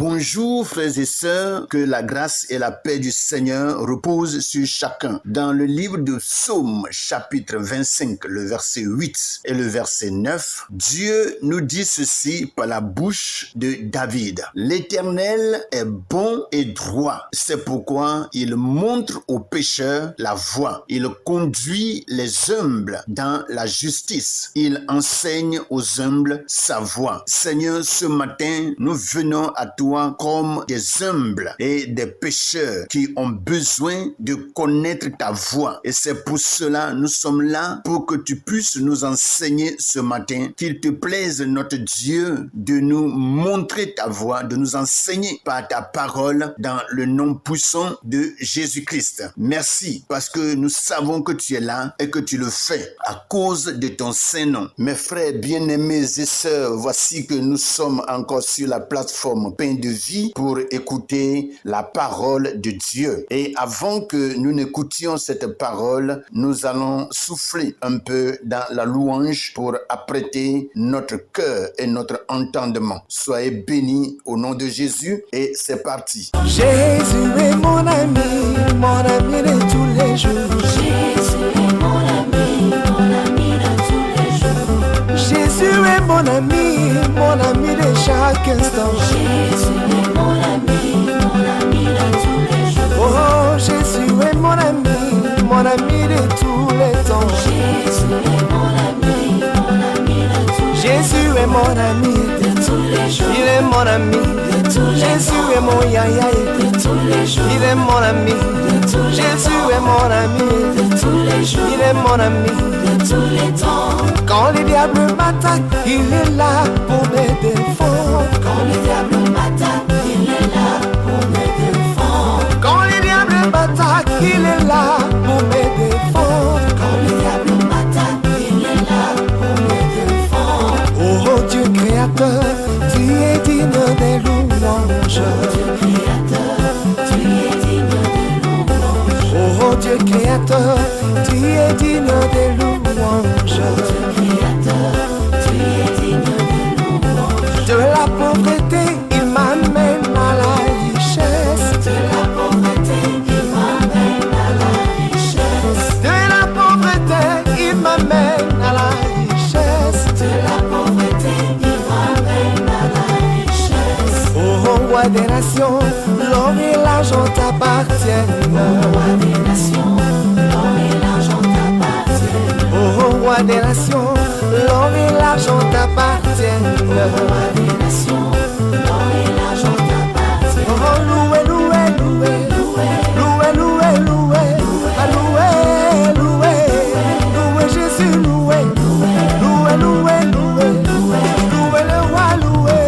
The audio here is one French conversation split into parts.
Bonjour frères et sœurs, que la grâce et la paix du Seigneur reposent sur chacun. Dans le livre de Psaume chapitre 25, le verset 8 et le verset 9, Dieu nous dit ceci par la bouche de David. L'Éternel est bon et droit, c'est pourquoi il montre aux pécheurs la voie. Il conduit les humbles dans la justice. Il enseigne aux humbles sa voie. Seigneur, ce matin, nous venons à toi comme des humbles et des pécheurs qui ont besoin de connaître ta voix. Et c'est pour cela nous sommes là pour que tu puisses nous enseigner ce matin. Qu'il te plaise, notre Dieu, de nous montrer ta voix, de nous enseigner par ta parole dans le nom puissant de Jésus-Christ. Merci parce que nous savons que tu es là et que tu le fais à cause de ton Saint-Nom. Mes frères bien-aimés et sœurs, voici que nous sommes encore sur la plateforme Pain de vie pour écouter la parole de Dieu. Et avant que nous n'écoutions cette parole, nous allons souffler un peu dans la louange pour apprêter notre cœur et notre entendement. Soyez bénis au nom de Jésus et c'est parti. Jésus est mon ami de tous les jours. Jésus est mon ami de tous les jours. Jésus est mon ami de chaque instant. Jésus est mon ami de tous les jours. Oh, Jésus est mon ami de tous les temps. Jésus est mon ami de tous les jours. Jésus est mon ami de tous les jours. Il est mon ami de tous les Jésus temps. est mon yaya De tous les jours. Il est mon ami de tous les Jésus temps. est mon ami De tous les jours. Il est mon ami De tous les temps. Quand les diables m'attaquent, il est là pour me défendre. Quand le diable m'attaque, il est là pour me défendre. Quand les diables m'attaquent, il est là pour me défendre. Quand le diable m'attaque, il est là pour me défendre. Oh Dieu créateur, tu es digne des louanges. Dieu créateur, tu es digne de louange. Oh Dieu créateur, tu es digne des louanges. Dieu créateur, tu es digne de louange. De la pauvreté, il m'amène à la richesse. De la pauvreté, il m'amène à la richesse. De la pauvreté, il m'amène à la richesse. De la pauvreté, il m'amène à la richesse. Oh roi des nations, l'or et l'argent t'appartiennent. Roi des nations, l'or et l'argent t'appartiennent. Oh roi des nations, l'or et l'argent t'appartiennent. Roi des nations, l'or et l'argent t'appartiennent. Oh loué, loué, loué, loué, loué, loué, ah, loué, loué, loué Jésus, loué, loué, loué, loué, loué le roi, loué.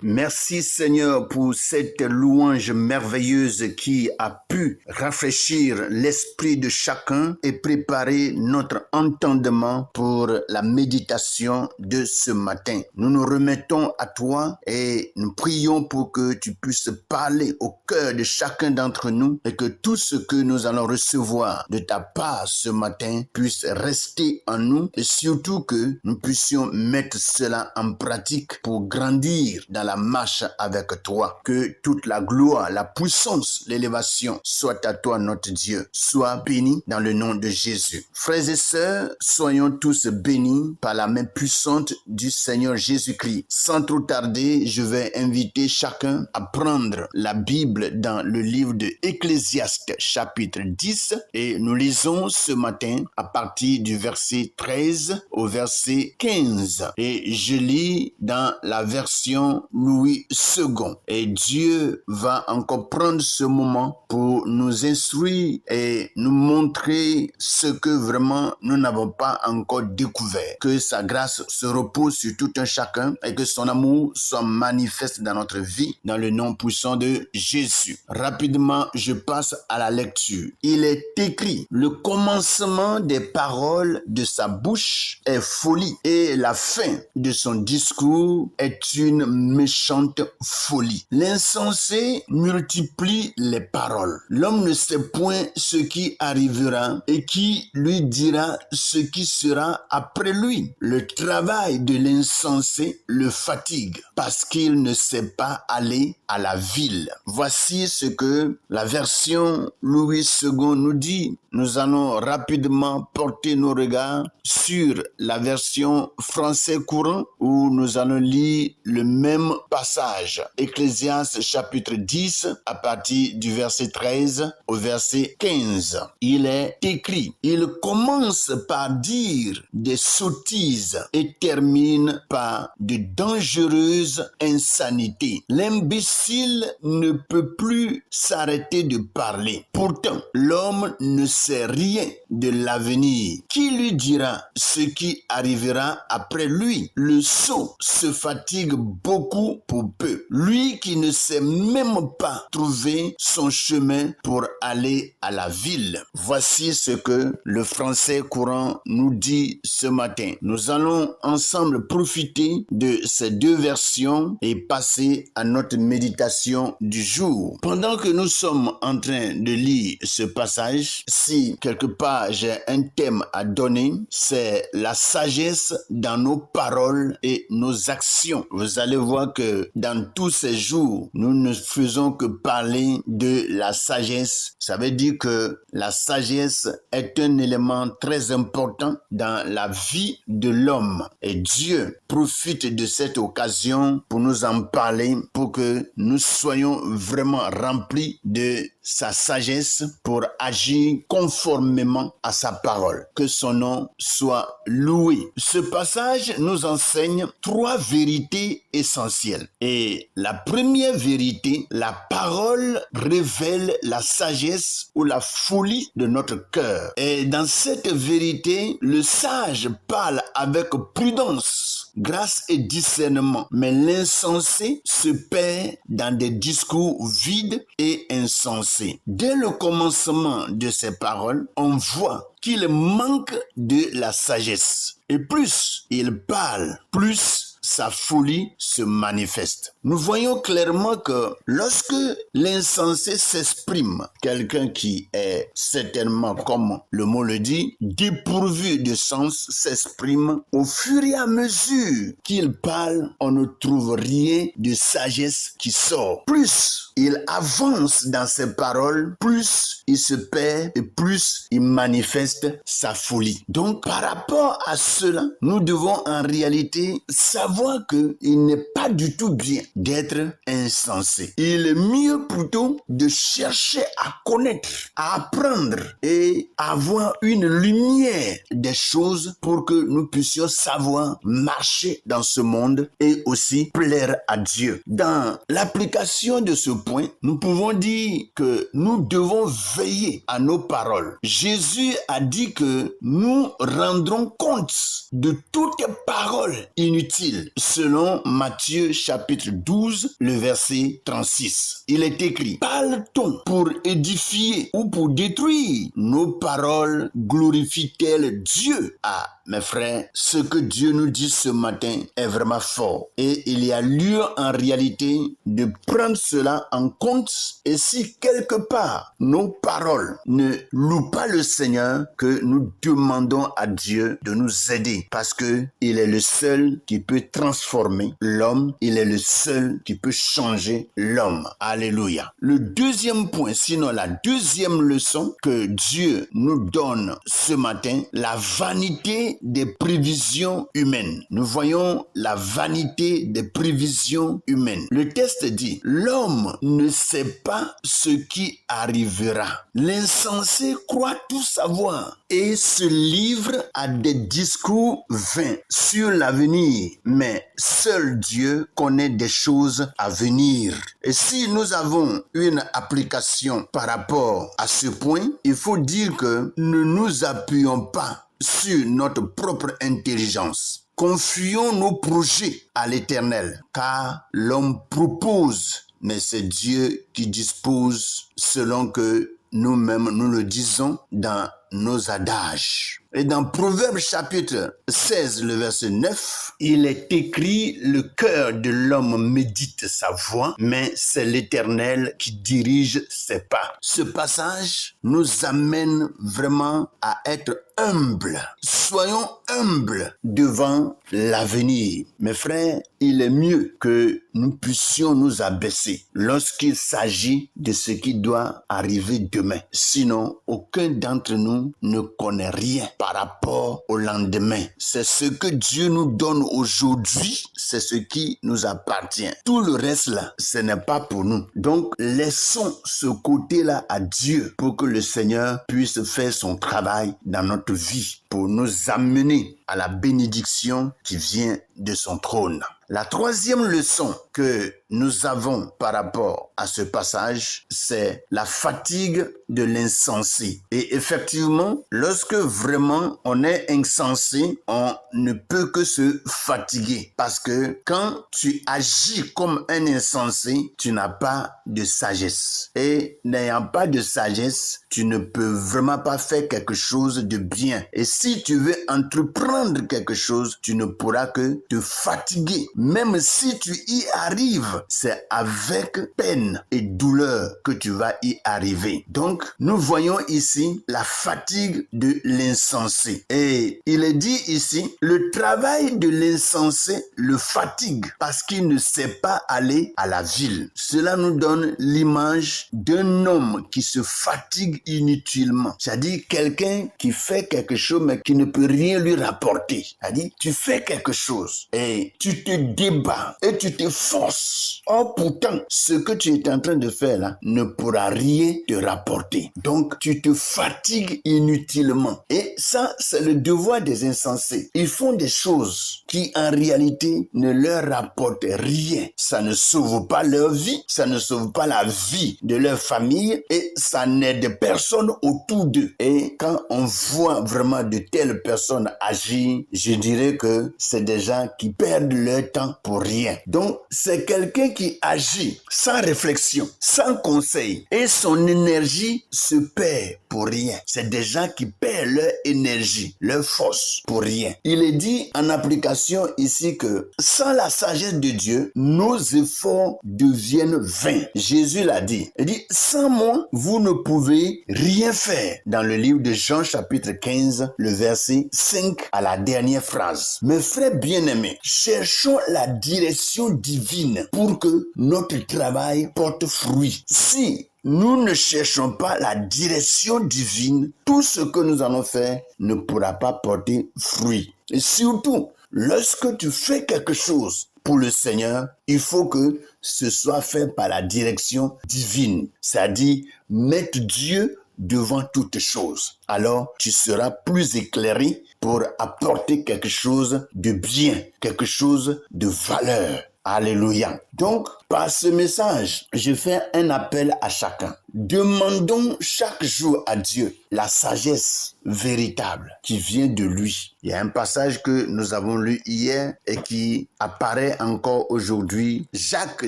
Merci Seigneur pour cette louange merveilleuse qui a pu rafraîchir l'esprit de chacun et préparer notre entendement pour la méditation de ce matin. Nous nous remettons à toi et nous prions pour que tu puisses parler au cœur de chacun d'entre nous et que tout ce que nous allons recevoir de ta part ce matin puisse rester en nous et surtout que nous puissions mettre cela en pratique pour grandir dans la marche avec toi. Que toute la gloire, la puissance, l'élévation soit à toi notre Dieu. Sois béni dans le nom de Jésus. Frères et sœurs, soyons tous bénis par la main puissante du Seigneur Jésus-Christ. Sans trop tarder, je vais inviter chacun à prendre la Bible dans le livre de Ecclésiaste chapitre 10 et nous lisons ce matin à partir du verset 13 au verset 15 et je lis dans la version Louis II. Et Dieu va encore prendre ce moment pour nous instruire et nous montrer ce que vraiment nous n'avons pas encore découvert. Que sa grâce se repose sur tout un chacun et que son amour soit manifeste dans notre vie, dans le nom puissant de Jésus. Rapidement, je passe à la lecture. Il est écrit, le commencement des paroles de sa bouche est folie et la fin de son discours est une méchante haute folie. L'insensé multiplie les paroles. L'homme ne sait point ce qui arrivera et qui lui dira ce qui sera après lui. Le travail de l'insensé le fatigue parce qu'il ne sait pas aller à la ville. Voici ce que la version Louis II nous dit. Nous allons rapidement porter nos regards sur la version français courant où nous allons lire le même passage. Ecclésiaste chapitre 10 à partir du verset 13 au verset 15. Il est écrit, il commence par dire des sottises et termine par de dangereuses insanités. L'imbécile ne peut plus s'arrêter de parler. Pourtant, l'homme ne sait rien de l'avenir. Qui lui dira ce qui arrivera après lui? Le sot se fatigue beaucoup pour peu. Lui qui ne sait même pas trouver son chemin pour aller à la ville. Voici ce que le français courant nous dit ce matin. Nous allons ensemble profiter de ces deux versions et passer à notre méditation du jour. Pendant que nous sommes en train de lire ce passage, si quelque part j'ai un thème à donner, c'est la sagesse dans nos paroles et nos actions. Vous allez voir que dans tous ces jours, nous ne faisons que parler de la sagesse. Ça veut dire que la sagesse est un élément très important dans la vie de l'homme. Et Dieu profite de cette occasion pour nous en parler, pour que nous soyons vraiment remplis de sa sagesse pour agir conformément à sa parole. Que son nom soit loué. Ce passage nous enseigne trois vérités essentielles. Et la première vérité, la parole révèle la sagesse ou la folie de notre cœur. Et dans cette vérité, le sage parle avec prudence, grâce et discernement. Mais l'insensé se perd dans des discours vides et insensés. Dès le commencement de ces paroles, on voit qu'il manque de la sagesse. Et plus il parle, plus sa folie se manifeste. Nous voyons clairement que lorsque l'insensé s'exprime, quelqu'un qui est certainement, comme le mot le dit, dépourvu de sens s'exprime, au fur et à mesure qu'il parle, on ne trouve rien de sagesse qui sort. Plus il avance dans ses paroles, plus il se perd et plus il manifeste sa folie. Donc, par rapport à cela, nous devons en réalité savoir qu'il n'est pas du tout bien d'être insensé. Il est mieux plutôt de chercher à connaître, à apprendre et avoir une lumière des choses pour que nous puissions savoir marcher dans ce monde et aussi plaire à Dieu. Dans l'application de ce point, nous pouvons dire que nous devons veiller à nos paroles. Jésus a dit que nous rendrons compte de toutes paroles inutiles, selon Matthieu chapitre 12, le verset 36. Il est écrit, parle-t-on pour édifier ou pour détruire? Nos paroles glorifient-elles Dieu? Ah, mes frères, ce que Dieu nous dit ce matin est vraiment fort. Et il y a lieu en réalité de prendre cela en compte. Et si quelque part nos paroles ne louent pas le Seigneur, que nous demandons à Dieu de nous aider. Parce que il est le seul qui peut transformer l'homme. Il est le seul qui peut changer l'homme. Alléluia. Le deuxième point, sinon la deuxième leçon que Dieu nous donne ce matin, la vanité des prévisions humaines. Nous voyons la vanité des prévisions humaines. Le texte dit, l'homme ne sait pas ce qui arrivera. L'insensé croit tout savoir et se livre à des discours vains sur l'avenir. Mais seul Dieu connaît des choses à venir. Et si nous avons une application par rapport à ce point, il faut dire que ne nous appuyons pas sur notre propre intelligence. Confions nos projets à l'Éternel, car l'homme propose, mais c'est Dieu qui dispose selon que nous-mêmes nous le disons dans nos adages. Et dans Proverbes chapitre 16, le verset 9, il est écrit « Le cœur de l'homme médite sa voie, mais c'est l'Éternel qui dirige ses pas ». Ce passage nous amène vraiment à être humbles. Soyons humbles devant l'avenir. Mes frères, il est mieux que nous puissions nous abaisser lorsqu'il s'agit de ce qui doit arriver demain. Sinon, aucun d'entre nous ne connaît rien par rapport au lendemain. C'est ce que Dieu nous donne aujourd'hui, c'est ce qui nous appartient. Tout le reste là, ce n'est pas pour nous. Donc, laissons ce côté-là à Dieu pour que le Seigneur puisse faire son travail dans notre vie pour nous amener à la bénédiction qui vient de son trône. La troisième leçon que nous avons par rapport à ce passage, c'est la fatigue de l'insensé. Et effectivement, lorsque vraiment on est insensé, on ne peut que se fatiguer. Parce que quand tu agis comme un insensé, tu n'as pas de sagesse. Et n'ayant pas de sagesse, tu ne peux vraiment pas faire quelque chose de bien. Et si tu veux entreprendre quelque chose, tu ne pourras que te fatiguer. Même si tu y arrives, c'est avec peine et douleur que tu vas y arriver. Donc, nous voyons ici la fatigue de l'insensé. Et il est dit ici, le travail de l'insensé le fatigue parce qu'il ne sait pas aller à la ville. Cela nous donne l'image d'un homme qui se fatigue inutilement. C'est-à-dire quelqu'un qui fait quelque chose mais qui ne peut rien lui rapporter. C'est-à-dire, tu fais quelque chose et tu te débats et tu te forces. Or, pourtant, ce que tu es en train de faire là ne pourra rien te rapporter. Donc, tu te fatigues inutilement. Et ça, c'est le devoir des insensés. Ils font des choses qui, en réalité, ne leur rapportent rien. Ça ne sauve pas leur vie, ça ne sauve pas la vie de leur famille et ça n'aide personne autour d'eux. Et quand on voit vraiment de telles personnes agir, je dirais que c'est des gens qui perdent leur temps pour rien. Donc, c'est quelqu'un qui agit sans réflexion, sans conseil et son énergie se perd pour rien. C'est des gens qui perdent leur énergie, leur force pour rien. Il est dit en application ici que sans la sagesse de Dieu, nos efforts deviennent vains. Jésus l'a dit. Il dit, sans moi, vous ne pouvez rien faire. Dans le livre de Jean chapitre 15, le verset 5 à la dernière phrase. Mes frères bien-aimés, cherchons la direction divine pour que notre travail porte fruit. Si nous ne cherchons pas la direction divine, tout ce que nous allons faire ne pourra pas porter fruit. Et surtout, lorsque tu fais quelque chose pour le Seigneur, il faut que ce soit fait par la direction divine, c'est-à-dire mettre Dieu devant toutes choses. Alors, tu seras plus éclairé pour apporter quelque chose de bien, quelque chose de valeur. Alléluia. Donc, par ce message, je fais un appel à chacun. Demandons chaque jour à Dieu la sagesse véritable qui vient de lui. Il y a un passage que nous avons lu hier et qui apparaît encore aujourd'hui. Jacques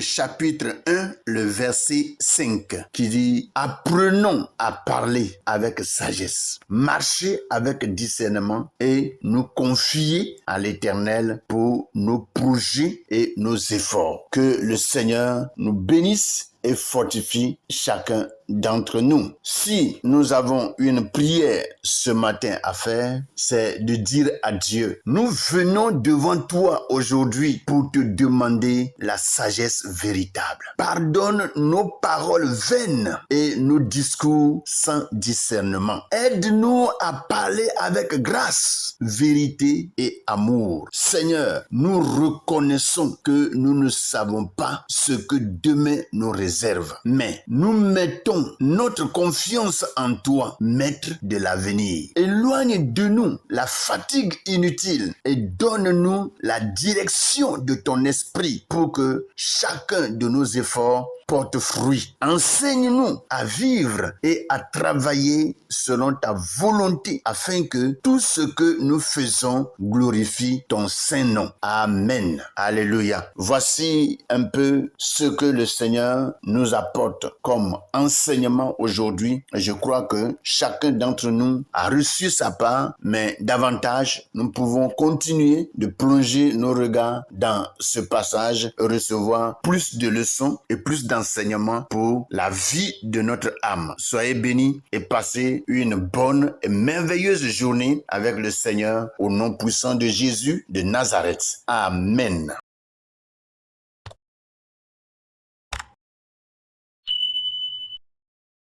chapitre 1, le verset 5, qui dit « Apprenons à parler avec sagesse, marcher avec discernement et nous confier à l'Éternel pour nos projets et nos efforts. » Que le Seigneur nous bénisse et fortifie chacun d'entre nous. Si nous avons une prière ce matin à faire, c'est de dire à Dieu, nous venons devant toi aujourd'hui pour te demander la sagesse véritable. Pardonne nos paroles vaines et nos discours sans discernement. Aide-nous à parler avec grâce, vérité et amour. Seigneur, nous reconnaissons que nous ne savons pas ce que demain nous réserve, mais nous mettons notre confiance en toi, maître de l'avenir. Éloigne de nous la fatigue inutile et donne-nous la direction de ton esprit pour que chacun de nos efforts porte fruit. Enseigne-nous à vivre et à travailler selon ta volonté afin que tout ce que nous faisons glorifie ton saint nom. Amen. Alléluia. Voici un peu ce que le Seigneur nous apporte comme enseignement aujourd'hui. Je crois que chacun d'entre nous a reçu sa part, mais davantage, nous pouvons continuer de plonger nos regards dans ce passage et recevoir plus de leçons et plus d'enseignements pour la vie de notre âme. Soyez bénis et passez une bonne et merveilleuse journée avec le Seigneur au nom puissant de Jésus de Nazareth. Amen.